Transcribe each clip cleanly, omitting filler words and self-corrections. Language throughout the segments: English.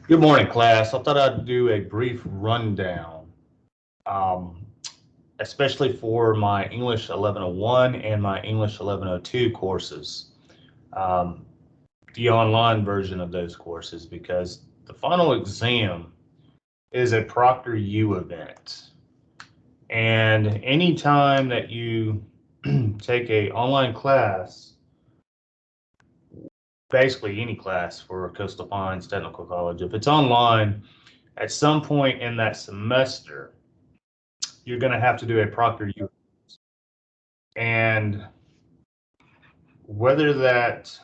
Good morning, class. I thought I'd do a brief rundown, um, especially for my English 1101 and my English 1102 courses, um, the online version of those courses, because the final exam is a ProctorU event. And anytime that you take a online class, basically any class for Coastal Pines Technical College, if it's online, at some point in that semester, you're going to have to do a ProctorU. And whether that's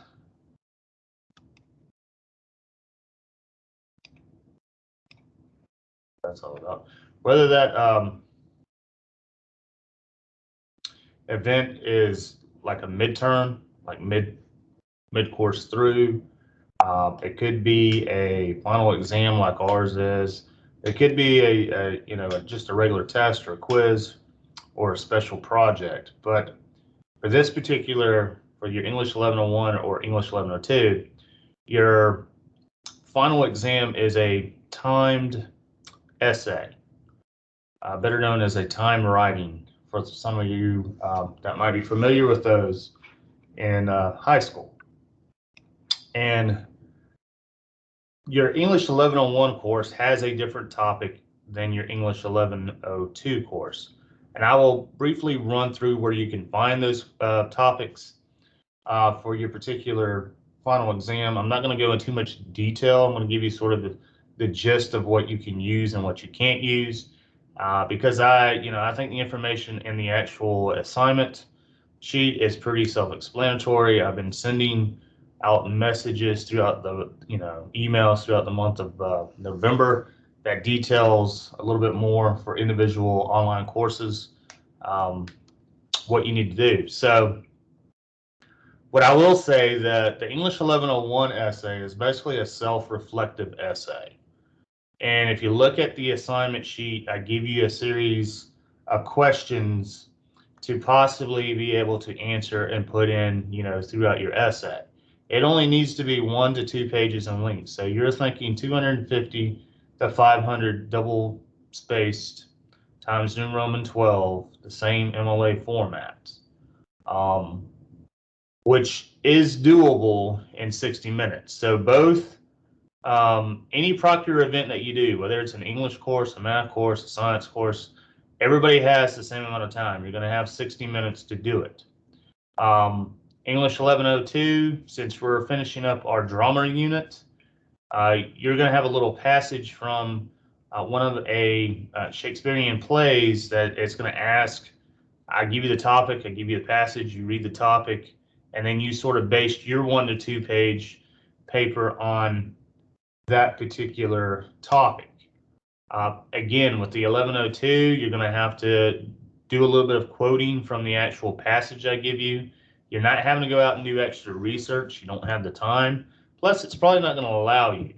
all about, whether that event is like a midterm, like mid course through, it could be a final exam like ours is. It could be just a regular test or a quiz or a special project. But for this particular, for your English 1101 or English 1102, your final exam is a timed essay, better known as a time writing for some of you that might be familiar with those in high school. And your English 1101 course has a different topic than your English 1102 course. And I will briefly run through where you can find those topics for your particular final exam. I'm not going to go into too much detail. I'm going to give you sort of the gist of what you can use and what you can't use, because I think the information in the actual assignment sheet is pretty self-explanatory. I've been sending out messages throughout the emails throughout the month of November that details a little bit more for individual online courses, what you need to do. So what I will say that the English 1101 essay is basically a self-reflective essay. And if you look at the assignment sheet, I give you a series of questions to possibly be able to answer and put in, throughout your essay. It only needs to be 1 to 2 pages in length. So you're thinking 250 to 500 double spaced times New Roman 12, the same MLA format, which is doable in 60 minutes. So both any Proctor event that you do, whether it's an English course, a math course, a science course, everybody has the same amount of time. You're going to have 60 minutes to do it. English 1102, since we're finishing up our drama unit, you're going to have a little passage from one of a Shakespearean plays that it's going to ask. I give you the topic, I give you the passage, you read the topic, and then you sort of base your 1 to 2 page paper on that particular topic. Again, with the 1102, you're going to have to do a little bit of quoting from the actual passage I give you. You're not having to go out and do extra research. You don't have the time. Plus, it's probably not going to allow you.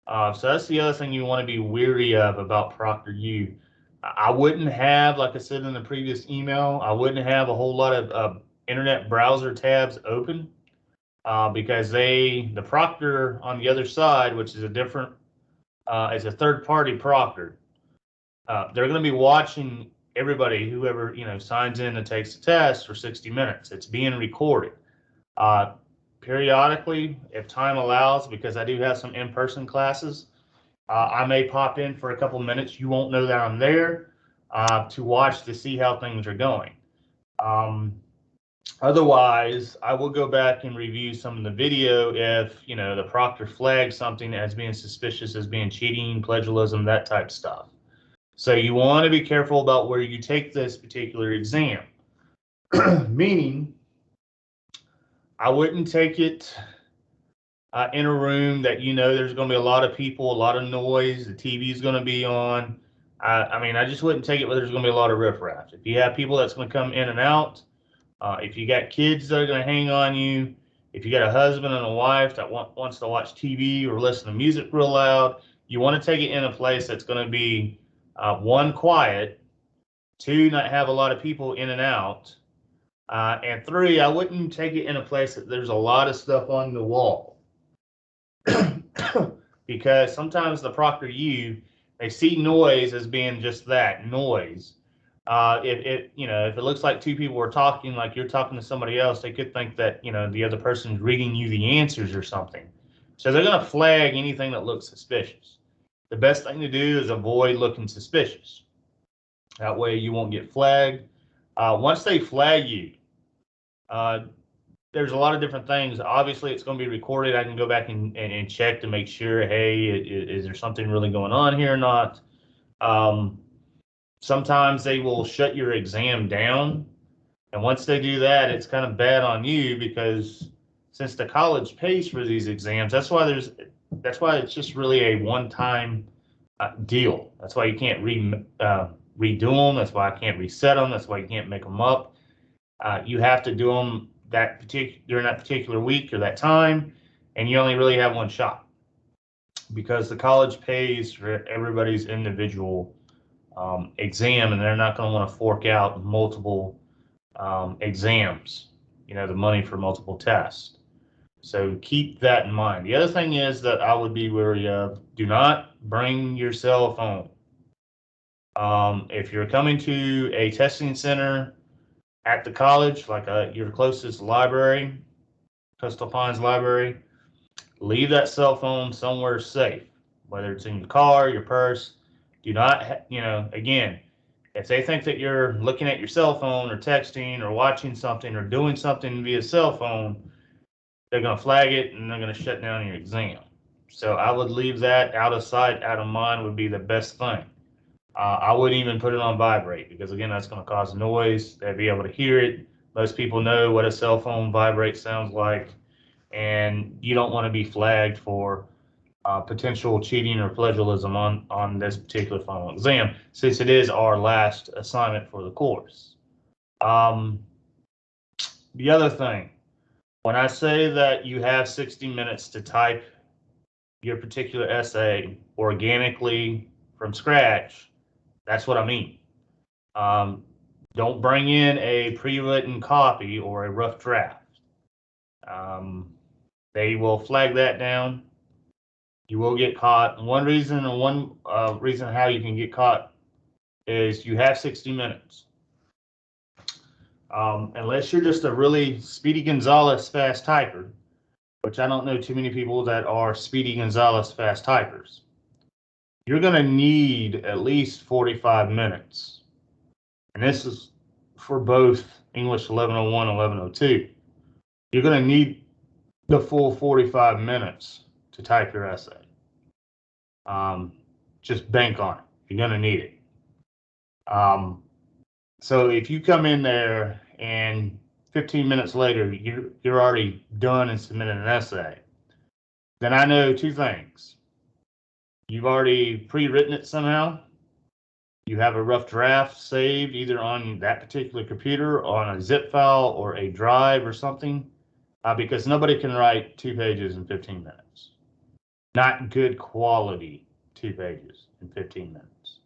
So that's the other thing you want to be weary of about ProctorU. I wouldn't have, like I said in the previous email, I wouldn't have a whole lot of internet browser tabs open. Because the proctor on the other side, which is a different, is a third-party proctor, they're going to be watching everybody, whoever signs in and takes the test for 60 minutes. It's being recorded. Periodically, if time allows, because I do have some in-person classes, I may pop in for a couple minutes. You won't know that I'm there to watch to see how things are going. Otherwise, I will go back and review some of the video if, the proctor flags something as being suspicious, as being cheating, plagiarism, that type of stuff. So you want to be careful about where you take this particular exam. Meaning, I wouldn't take it in a room that there's going to be a lot of people, a lot of noise, the TV is going to be on. I just wouldn't take it where there's going to be a lot of riffraff. If you have people that's going to come in and out, if you got kids that are going to hang on you, if you got a husband and a wife that wants to watch TV or listen to music real loud, you want to take it in a place that's going to be 1, quiet, 2, not have a lot of people in and out, and 3, I wouldn't take it in a place that there's a lot of stuff on the wall. because sometimes the ProctorU, they see noise as being just that, noise. If it looks like two people are talking, like you're talking to somebody else, they could think that, the other person's reading you the answers or something. So they're going to flag anything that looks suspicious. The best thing to do is avoid looking suspicious. That way you won't get flagged. Once they flag you, there's a lot of different things. Obviously, it's going to be recorded. I can go back and check to make sure, hey, is there something really going on here or not? Sometimes they will shut your exam down. And once they do that, it's kind of bad on you, because since the college pays for these exams, that's why it's just really a one-time deal. That's why you can't redo them. That's why I can't reset them. That's why you can't make them up. You have to do them during that particular week or that time, and you only really have one shot, because the college pays for everybody's individual exam, and they're not going to want to fork out multiple exams, the money for multiple tests. So keep that in mind. The other thing is that I would be wary of: do not bring your cell phone. If you're coming to a testing center at the college, like your closest library, Coastal Pines Library, leave that cell phone somewhere safe, whether it's in your car, your purse. Do not, again, if they think that you're looking at your cell phone or texting or watching something or doing something via cell phone, they're going to flag it and they're going to shut down your exam. So I would leave that out of sight, out of mind would be the best thing. I wouldn't even put it on vibrate, because again, that's going to cause noise. They'll be able to hear it. Most people know what a cell phone vibrate sounds like, and you don't want to be flagged for potential cheating or plagiarism on this particular final exam, since it is our last assignment for the course. The other thing, when I say that you have 60 minutes to type your particular essay organically from scratch, that's what I mean. Don't bring in a pre-written copy or a rough draft. They will flag that down. You will get caught. One reason how you can get caught is you have 60 minutes. Unless you're just a really Speedy Gonzalez fast typer, which I don't know too many people that are Speedy Gonzalez fast typers, you're going to need at least 45 minutes. And this is for both English 1101 and 1102. You're going to need the full 45 minutes to type your essay. Just bank on it. You're going to need it. So if you come in there and 15 minutes later, you're already done and submitted an essay, then I know two things. You've already pre-written it somehow. You have a rough draft saved either on that particular computer, on a zip file, or a drive or something, because nobody can write 2 pages in 15 minutes. Not good quality 2 pages in 15 minutes.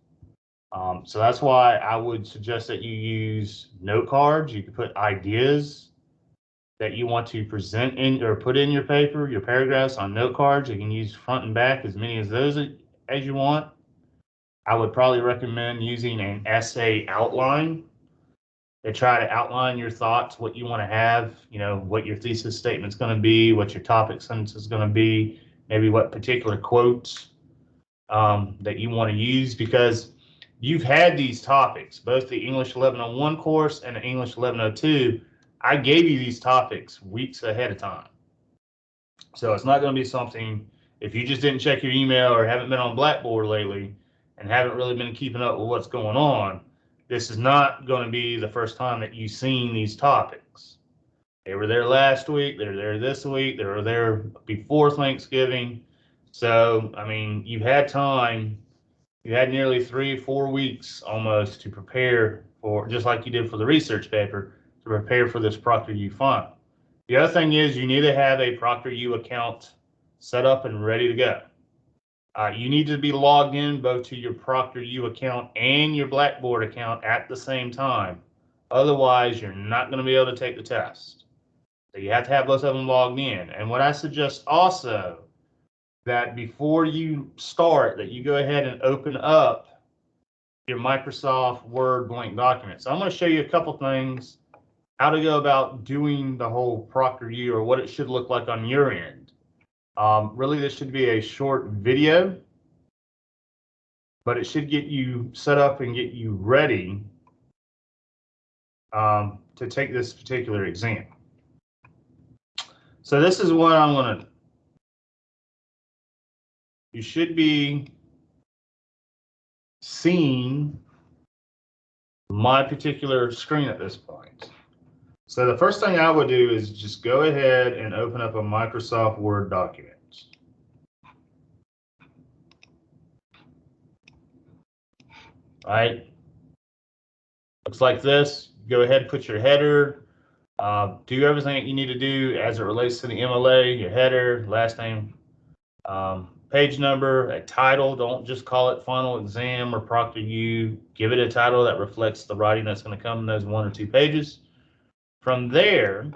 So that's why I would suggest that you use note cards. You can put ideas that you want to present in or put in your paper, your paragraphs, on note cards. You can use front and back, as many of those as you want. I would probably recommend using an essay outline to try to outline your thoughts, what you want to have, what your thesis statement's going to be, what your topic sentence is going to be, maybe what particular quotes that you want to use, because you've had these topics, both the English 1101 course and the English 1102. I gave you these topics weeks ahead of time. So it's not going to be something, if you just didn't check your email or haven't been on Blackboard lately and haven't really been keeping up with what's going on, this is not going to be the first time that you've seen these topics. They were there last week, they're there this week, they were there before Thanksgiving. So, I mean, you've had time. You had nearly 3-4 weeks almost to prepare for, just like you did for the research paper, to prepare for this ProctorU Final. The other thing is you need to have a ProctorU account set up and ready to go. You need to be logged in both to your ProctorU account and your Blackboard account at the same time. Otherwise, you're not going to be able to take the test. So you have to have both of them logged in. And what I suggest also that before you start, that you go ahead and open up your Microsoft Word blank document. So I'm going to show you a couple things, how to go about doing the whole ProctorU, or what it should look like on your end. Really, this should be a short video, but it should get you set up and get you ready to take this particular exam. So this is what I'm going to, you should be seeing my particular screen at this point. So the first thing I would do is just go ahead and open up a Microsoft Word document. All right, looks like this. Go ahead, put your header, do everything that you need to do as it relates to the MLA, your header, last name, page number, a title. Don't just call it Final Exam or ProctorU. Give it a title that reflects the writing that's going to come in those 1 or 2 pages. From there,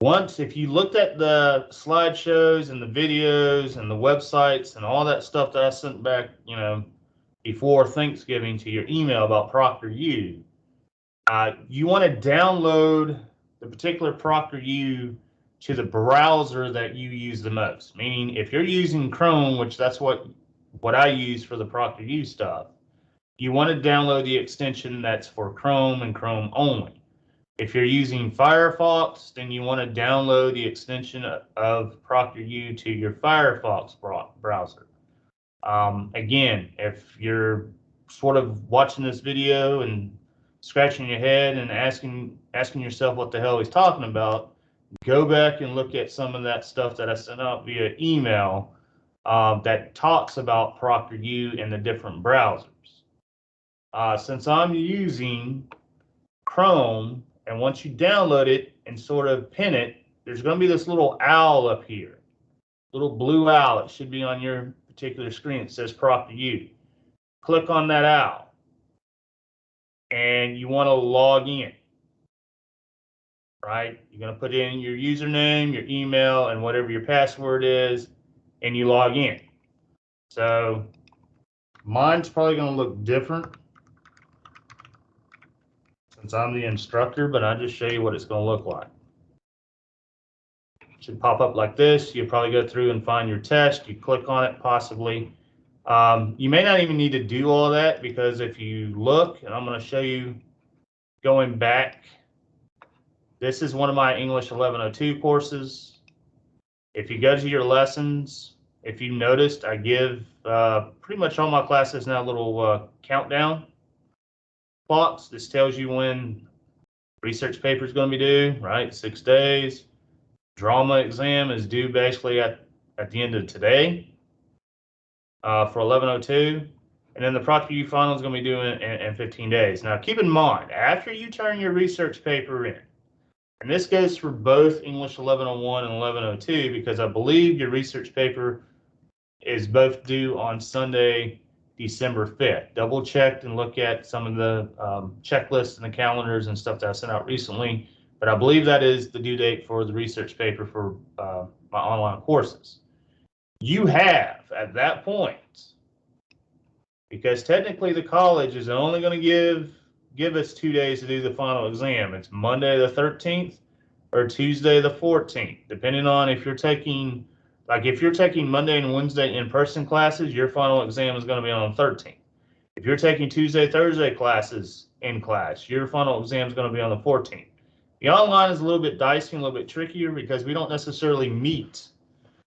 if you looked at the slideshows and the videos and the websites and all that stuff that I sent back, before Thanksgiving to your email about ProctorU, you want to download the particular ProctorU to the browser that you use the most. Meaning, if you're using Chrome, which that's what I use for the ProctorU stuff, you want to download the extension that's for Chrome and Chrome only. If you're using Firefox, then you want to download the extension of ProctorU to your Firefox browser. Again, if you're sort of watching this video and scratching your head and asking yourself what the hell he's talking about, go back and look at some of that stuff that I sent out via email that talks about ProctorU and the different browsers. Since I'm using Chrome, and once you download it and sort of pin it, there's going to be this little owl up here, little blue owl. It should be on your particular screen. It says ProctorU. Click on that owl, and you want to log in. Right? You're going to put in your username, your email, and whatever your password is, and you log in. So mine's probably going to look different since I'm the instructor, but I'll just show you what it's going to look like. It should pop up like this. You probably go through and find your test. You click on it possibly. You may not even need to do all that, because if you look, and I'm going to show you going back, this is one of my English 1102 courses. If you go to your lessons, if you noticed, I give pretty much all my classes now a little countdown clocks. This tells you when research paper is going to be due, right? 6 days. Drama exam is due basically at the end of today for 1102. And then the ProctorU Final is going to be due in 15 days. Now, keep in mind, after you turn your research paper in, and this goes for both English 1101 and 1102, because I believe your research paper is both due on Sunday, December 5th. Double check and look at some of the checklists and the calendars and stuff that I sent out recently, but I believe that is the due date for the research paper for my online courses. You have, at that point, because technically the college is only going to give us 2 days to do the final exam. It's Monday the 13th or Tuesday the 14th, depending on if you're taking, if you're taking Monday and Wednesday in-person classes, your final exam is going to be on the 13th. If you're taking Tuesday, Thursday classes in class, your final exam is going to be on the 14th. The online is a little bit dicey and a little bit trickier because we don't necessarily meet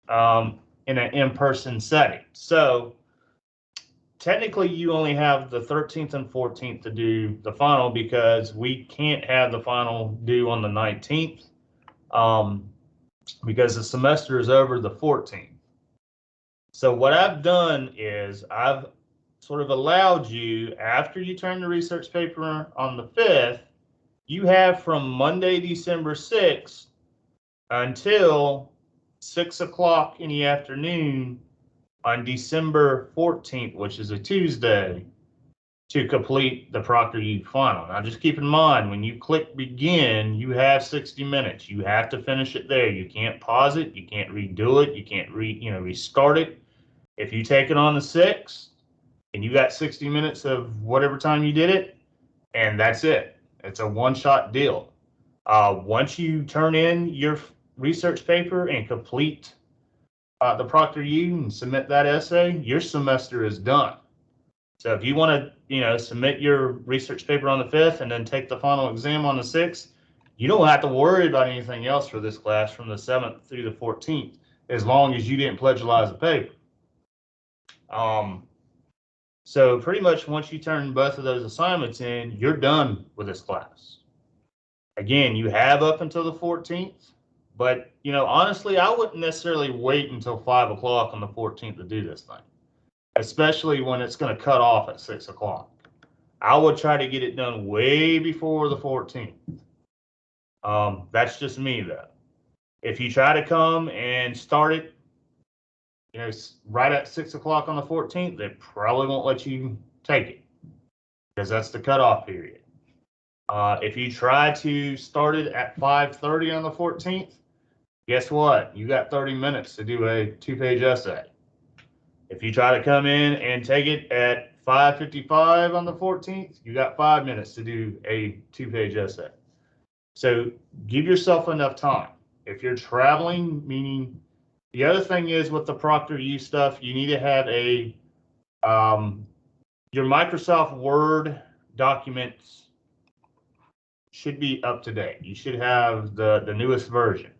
in an in-person setting. So technically, you only have the 13th and 14th to do the final, because we can't have the final due on the 19th because the semester is over the 14th. So what I've done is I've sort of allowed you, after you turn the research paper on the 5th, you have from Monday, December 6th until 6 o'clock in the afternoon on December 14th, which is a Tuesday, to complete the ProctorU Final. Now, just keep in mind, when you click begin, you have 60 minutes. You have to finish it there. You can't pause it. You can't redo it. You can't restart it. If you take it on the 6th and you got 60 minutes of whatever time you did it, and that's it. It's a one-shot deal. Once you turn in your research paper and complete the ProctorU and submit that essay, your semester is done. So if you want to, submit your research paper on the 5th and then take the final exam on the 6th, you don't have to worry about anything else for this class from the 7th through the 14th, as long as you didn't plagiarize the paper. So pretty much once you turn both of those assignments in, you're done with this class. Again, you have up until the 14th, but honestly, I wouldn't necessarily wait until 5 o'clock on the 14th to do this thing, especially when it's going to cut off at 6 o'clock. I would try to get it done way before the 14th. That's just me though. If you try to come and start it, right at 6 o'clock on the 14th, they probably won't let you take it because that's the cutoff period. If you try to start it at 5:30 on the 14th, guess what? You got 30 minutes to do a 2-page essay. If you try to come in and take it at 5:55 on the 14th, you got 5 minutes to do a 2-page essay. So give yourself enough time. If you're traveling, meaning the other thing is with the ProctorU stuff, you need to have your Microsoft Word documents should be up to date. You should have the newest version,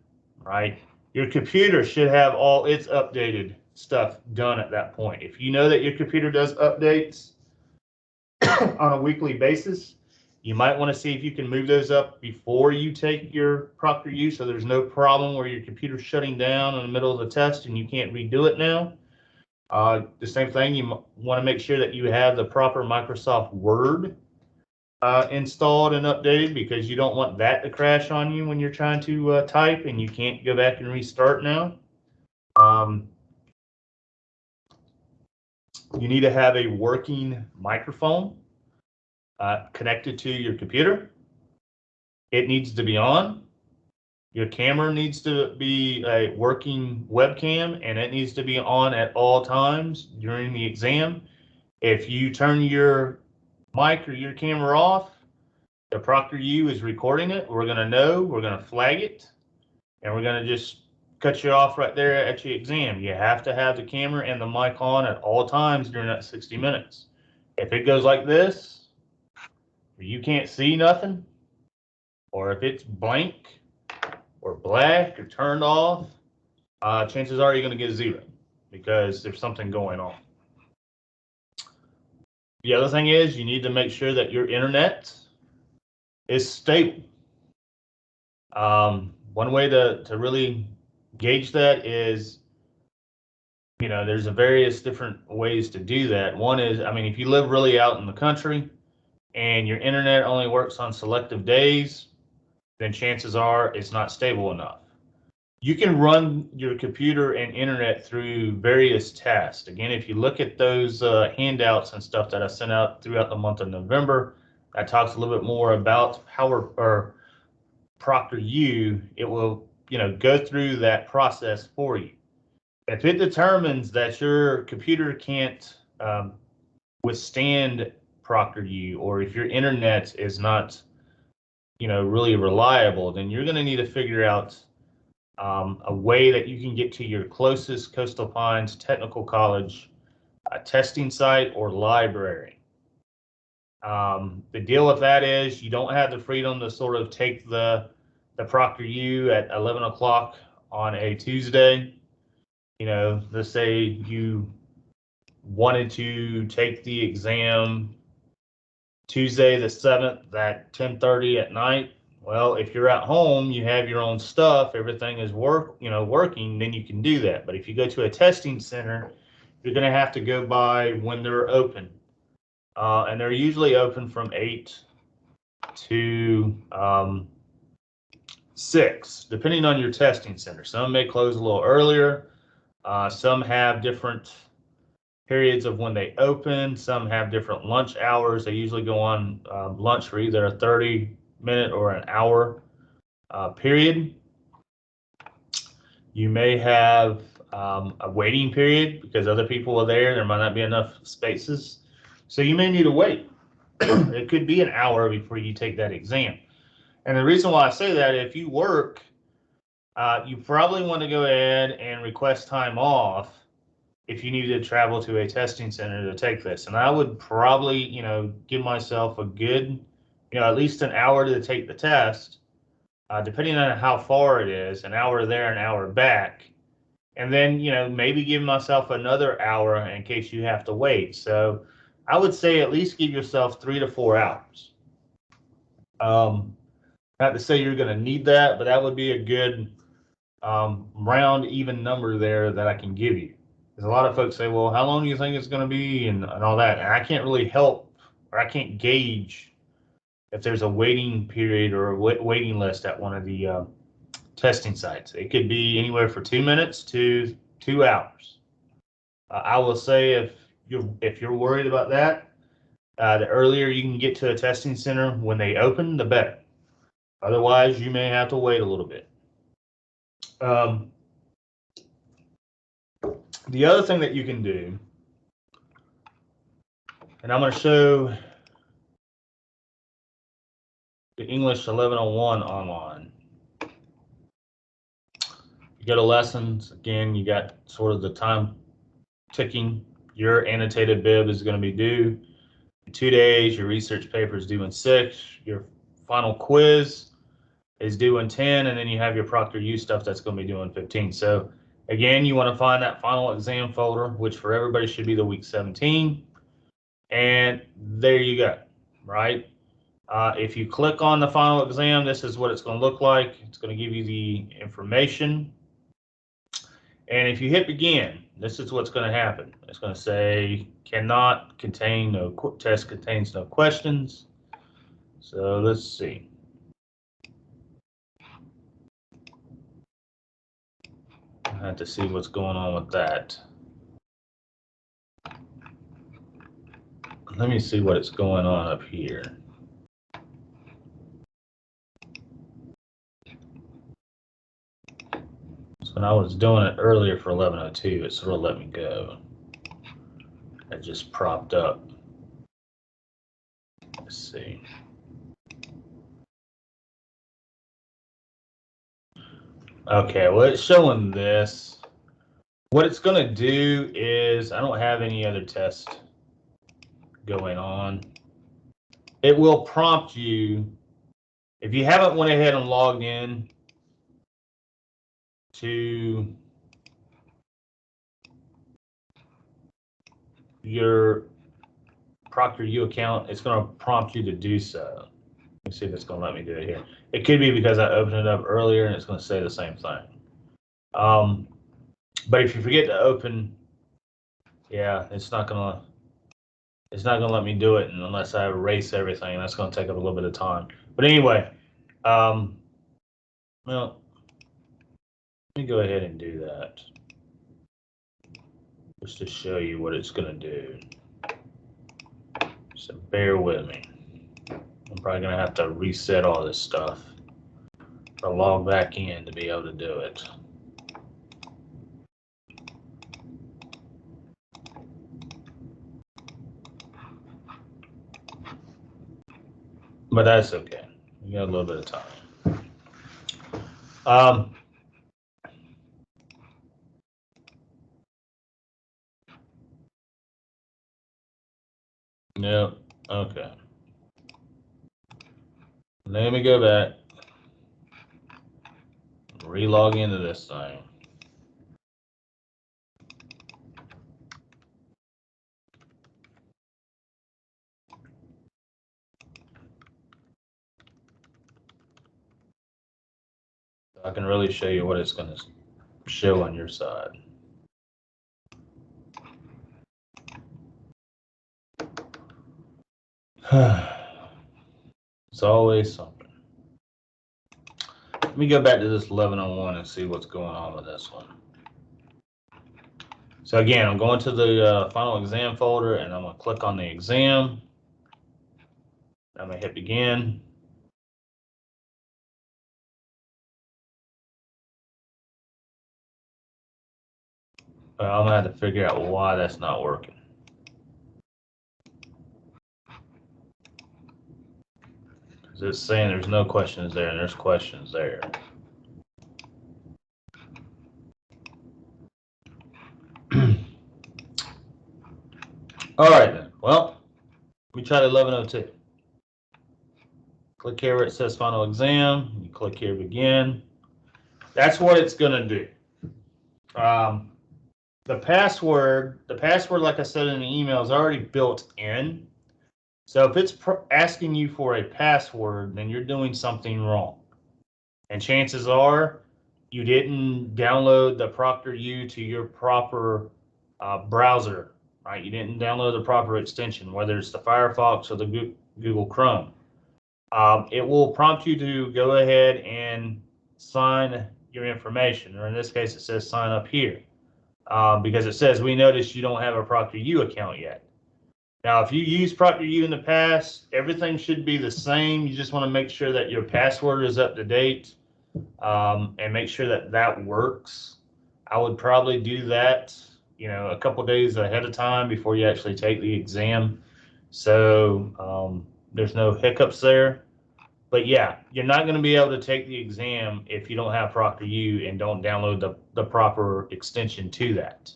right? Your computer should have all its updated stuff done at that point. If you know that your computer does updates on a weekly basis, you might want to see if you can move those up before you take your ProctorU, so there's no problem where your computer's shutting down in the middle of the test and you can't redo it now. The same thing, you want to make sure that you have the proper Microsoft Word installed and updated, because you don't want that to crash on you when you're trying to type and you can't go back and restart now. You need to have a working microphone connected to your computer. It needs to be on. Your camera needs to be a working webcam, and it needs to be on at all times during the exam. If you turn your mic or your camera off, the ProctorU is recording it. We're going to know, we're going to flag it, and we're going to just cut you off right there at your exam. You have to have the camera and the mic on at all times during that 60 minutes. If it goes like this, you can't see nothing, or if it's blank or black or turned off, chances are you're going to get a 0 because there's something going on. The other thing is you need to make sure that your internet is stable. One way to really gauge that is, there's various different ways to do that. One is, if you live really out in the country and your internet only works on selective days, then chances are it's not stable enough. You can run your computer and internet through various tests. Again, if you look at those handouts and stuff that I sent out throughout the month of November, that talks a little bit more about how or ProctorU, it will go through that process for you. If it determines that your computer can't withstand ProctorU, or if your internet is not really reliable, then you're going to need to figure out a way that you can get to your closest Coastal Pines Technical College testing site or library. The deal with that is you don't have the freedom to sort of take the ProctorU at 11 o'clock on a Tuesday. Let's say you wanted to take the exam Tuesday the 7th at 10:30 at night. Well, if you're at home, you have your own stuff, everything is working, then you can do that. But if you go to a testing center, you're going to have to go by when they're open. And they're usually open from 8 to 6, depending on your testing center. Some may close a little earlier. Some have different periods of when they open. Some have different lunch hours. They usually go on lunch for either a 30-minute or an hour period. You may have a waiting period because other people are there. There might not be enough spaces. So you may need to wait. It could be an hour before you take that exam. And the reason why I say that, if you work, you probably want to go ahead and request time off if you need to travel to a testing center to take this. And I would probably, give myself a good, at least an hour to take the test, depending on how far it is, an hour there, an hour back. And then, maybe give myself another hour in case you have to wait. So I would say at least give yourself 3 to 4 hours. Not to say you're going to need that, but that would be a good round even number there that I can give you. Because a lot of folks say, well, how long do you think it's going to be and all that? And I can't really help, or I can't gauge if there's a waiting period or a waiting list at one of the testing sites. It could be anywhere from 2 minutes to 2 hours. I will say if you're worried about that, the earlier you can get to a testing center when they open, the better. Otherwise, you may have to wait a little bit. The other thing that you can do, and I'm going to show the English 1101 Online. You go to lessons, again, you got sort of the time ticking. Your annotated bib is going to be due in 2 days. Your research paper is due in 6. Your final quiz is due in 10, and then you have your ProctorU stuff that's going to be due in 15. So again, you want to find that final exam folder, which for everybody should be the week 17. And there you go, right? If you click on the final exam, this is what it's going to look like. It's going to give you the information. And if you hit begin, this is what's going to happen. It's going to say cannot contain no test contains no questions. So let's see. I have to see what's going on with that. Let me see what is going on up here. So when I was doing it earlier for 1102, it sort of let me go. It just propped up. Let's see. Okay, well, it's showing this. What it's going to do is, I don't have any other test going on. It will prompt you, if you haven't went ahead and logged in to your ProctorU account, it's going to prompt you to do so. Let me see if it's going to let me do it here. It could be because I opened it up earlier and it's going to say the same thing. But if you forget to open, yeah, it's not going to let me do it unless I erase everything. That's going to take up a little bit of time. But anyway, well, let me go ahead and do that just to show you what it's going to do. So bear with me. I'm probably going to have to reset all this stuff or log back in to be able to do it. But that's okay. We got a little bit of time. Yep. Okay. Let me go back. Relog into this thing. I can really show you what it's going to show on your side. It's always something. Let me go back to this 1101 and see what's going on with this one. So again, I'm going to the final exam folder and I'm going to click on the exam. I'm going to hit begin. Well, I'm going to have to figure out why that's not working. Because it's saying there's no questions there and there's questions there. All right then. Well, we tried 1102. Click here where it says final exam. You click here begin. That's what it's going to do. The password, like I said in the email, is already built in. So if it's asking you for a password, then you're doing something wrong. And chances are you didn't download the ProctorU to your proper browser, right? You didn't download the proper extension, whether it's the Firefox or the Google Chrome. It will prompt you to go ahead and sign your information, or in this case, it says sign up here. Because it says, we noticed you don't have a ProctorU account yet. Now, if you use ProctorU in the past, everything should be the same. You just want to make sure that your password is up to date and make sure that that works. I would probably do that, a couple days ahead of time before you actually take the exam. So there's no hiccups there. But yeah, you're not going to be able to take the exam if you don't have ProctorU and don't download the proper extension to that.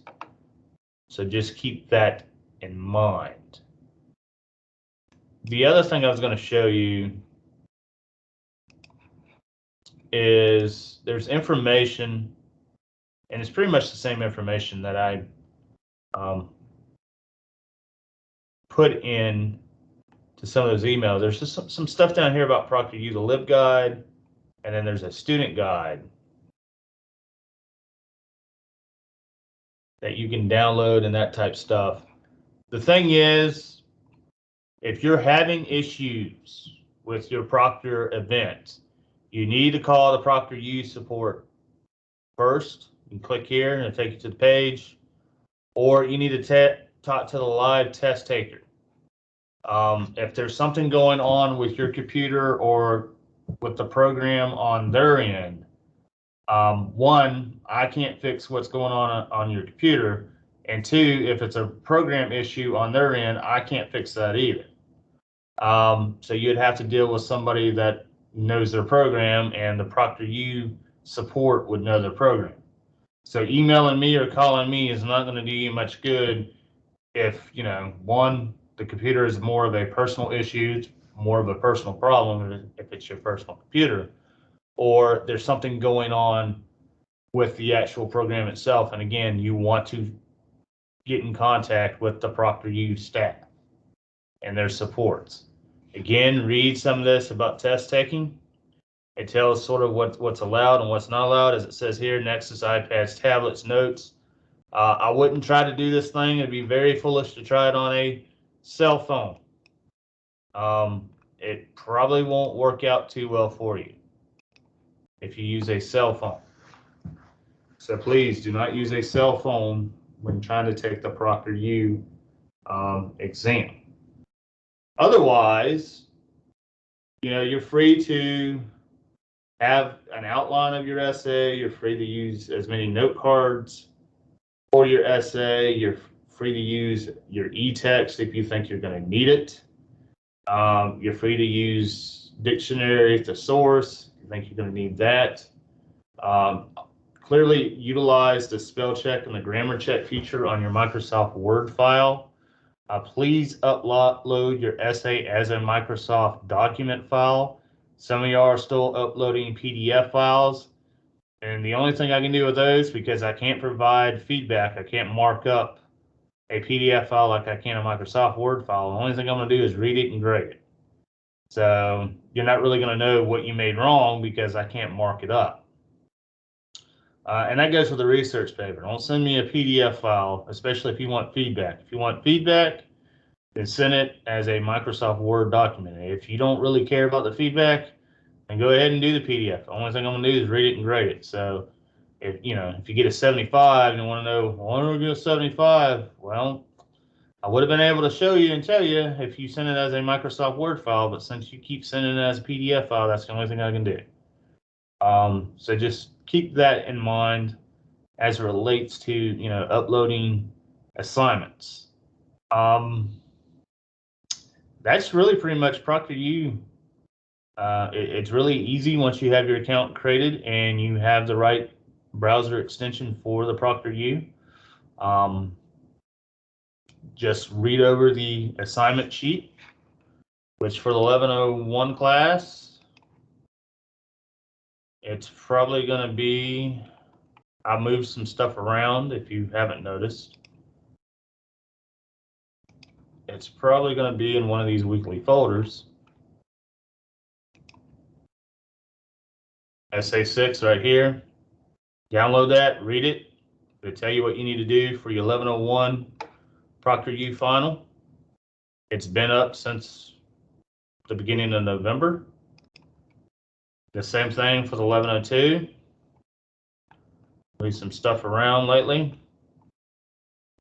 So just keep that in mind. The other thing I was going to show you is there's information, and it's pretty much the same information that I put in to some of those emails. There's just some stuff down here about ProctorU, the LibGuide, and then there's a student guide that you can download and that type stuff. The thing is, if you're having issues with your Proctor event, you need to call the ProctorU support first. You can click here and it'll take you to the page, or you need to talk to the live test taker. If there's something going on with your computer or with the program on their end, one, I can't fix what's going on your computer, and two, if it's a program issue on their end, I can't fix that either. So you'd have to deal with somebody that knows their program, and the ProctorU support would know their program. So emailing me or calling me is not going to do you much good if, one, the computer is more of a personal issue, more of a personal problem if it's your personal computer, or there's something going on with the actual program itself. And again, you want to get in contact with the ProctorU staff and their supports. Again, read some of this about test taking. It tells sort of what's allowed and what's not allowed, as it says here, Nexus, iPads, tablets, notes. I wouldn't try to do this thing. It'd be very foolish to try it on a cell phone. It probably won't work out too well for you if you use a cell phone. So please do not use a cell phone when trying to take the ProctorU exam. Otherwise, you're free to have an outline of your essay. You're free to use as many note cards for your essay. You're free to use your e-text if you think you're going to need it. You're free to use dictionary to source if you think you're going to need that. Clearly utilize the spell check and the grammar check feature on your Microsoft Word file. Please upload your essay as a Microsoft document file. Some of y'all are still uploading PDF files, and the only thing I can do with those, because I can't provide feedback, I can't mark up a PDF file like I can a Microsoft Word file. The only thing I'm going to do is read it and grade it. So you're not really going to know what you made wrong because I can't mark it up. And that goes for the research paper. Don't send me a PDF file, especially if you want feedback. If you want feedback, then send it as a Microsoft Word document. If you don't really care about the feedback, then go ahead and do the PDF. The only thing I'm going to do is read it and grade it. So if you get a 75 and you want to know, why do I get a 75? Well, I would have been able to show you and tell you if you send it as a Microsoft Word file, but since you keep sending it as a PDF file, that's the only thing I can do. So just keep that in mind as it relates to, uploading assignments. That's really pretty much ProctorU. It's really easy once you have your account created and you have the right browser extension for the ProctorU. Just read over the assignment sheet, which for the 1101 class, it's probably going to be, I moved some stuff around if you haven't noticed. It's probably going to be in one of these weekly folders. Essay 6 right here. Download that, read it. It'll tell you what you need to do for your 1101 ProctorU Final. It's been up since the beginning of November. The same thing for the 1102. Leave some stuff around lately.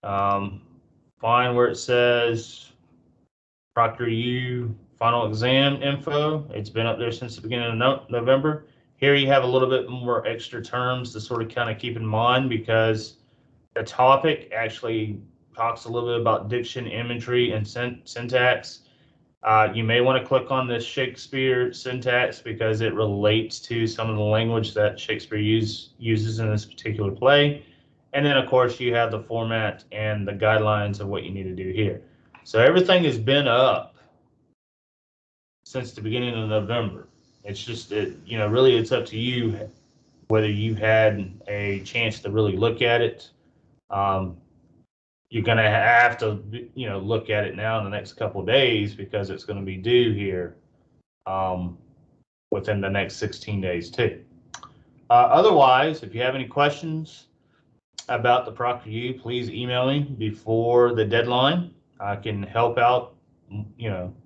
Find where it says ProctorU Final Exam info. It's been up there since the beginning of November. Here you have a little bit more extra terms to sort of kind of keep in mind, because the topic actually talks a little bit about diction, imagery, and syntax. You may want to click on this Shakespeare syntax because it relates to some of the language that Shakespeare uses in this particular play. And then, of course, you have the format and the guidelines of what you need to do here. So everything has been up since the beginning of November. It's just, really it's up to you whether you had a chance to really look at it. You're going to have to, look at it now in the next couple of days, because it's going to be due here within the next 16 days too. Otherwise, if you have any questions about the ProctorU, please email me before the deadline. I can help out,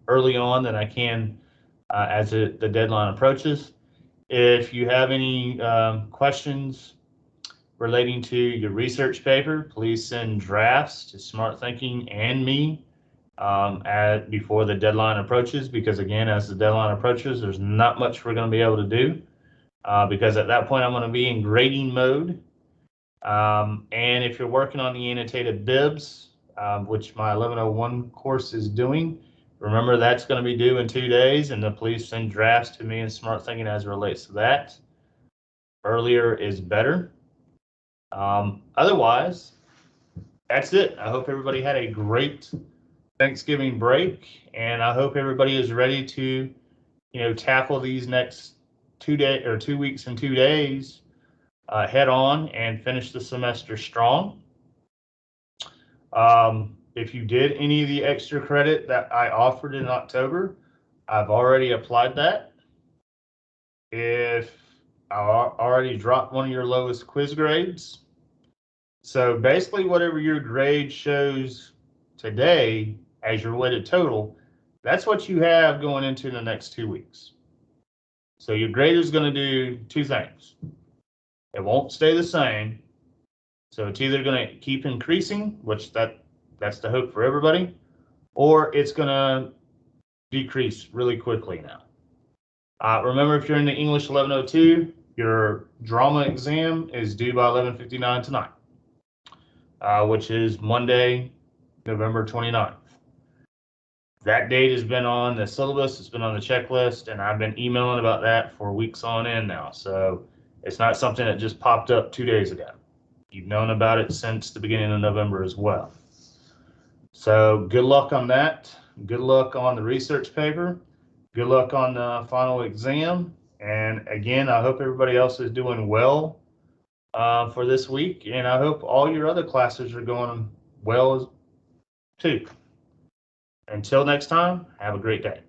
early on than I can as the deadline approaches. If you have any questions relating to your research paper, please send drafts to Smart Thinking and me before the deadline approaches, because again, as the deadline approaches, there's not much we're going to be able to do because at that point I'm going to be in grading mode. And if you're working on the annotated bibs, which my 1101 course is doing, remember that's going to be due in 2 days, and then please send drafts to me in Smart Thinking as it relates to that. Earlier is better. Otherwise, that's it. I hope everybody had a great Thanksgiving break, and I hope everybody is ready to, tackle these next 2 weeks and 2 days head on and finish the semester strong. If you did any of the extra credit that I offered in October, I've already applied that. If I already dropped one of your lowest quiz grades. So basically whatever your grade shows today as your weighted total, that's what you have going into the next 2 weeks. So your grade is going to do 2 things. It won't stay the same. So it's either going to keep increasing, which that's the hope for everybody, or it's going to decrease really quickly now. Remember, if you're in the English 1102, your drama exam is due by 11:59 tonight, which is Monday, November 29th. That date has been on the syllabus, it's been on the checklist, and I've been emailing about that for weeks on end now. So it's not something that just popped up 2 days ago. You've known about it since the beginning of November as well. So good luck on that. Good luck on the research paper. Good luck on the final exam. And again, I hope everybody else is doing well for this week. And I hope all your other classes are going well too. Until next time, have a great day.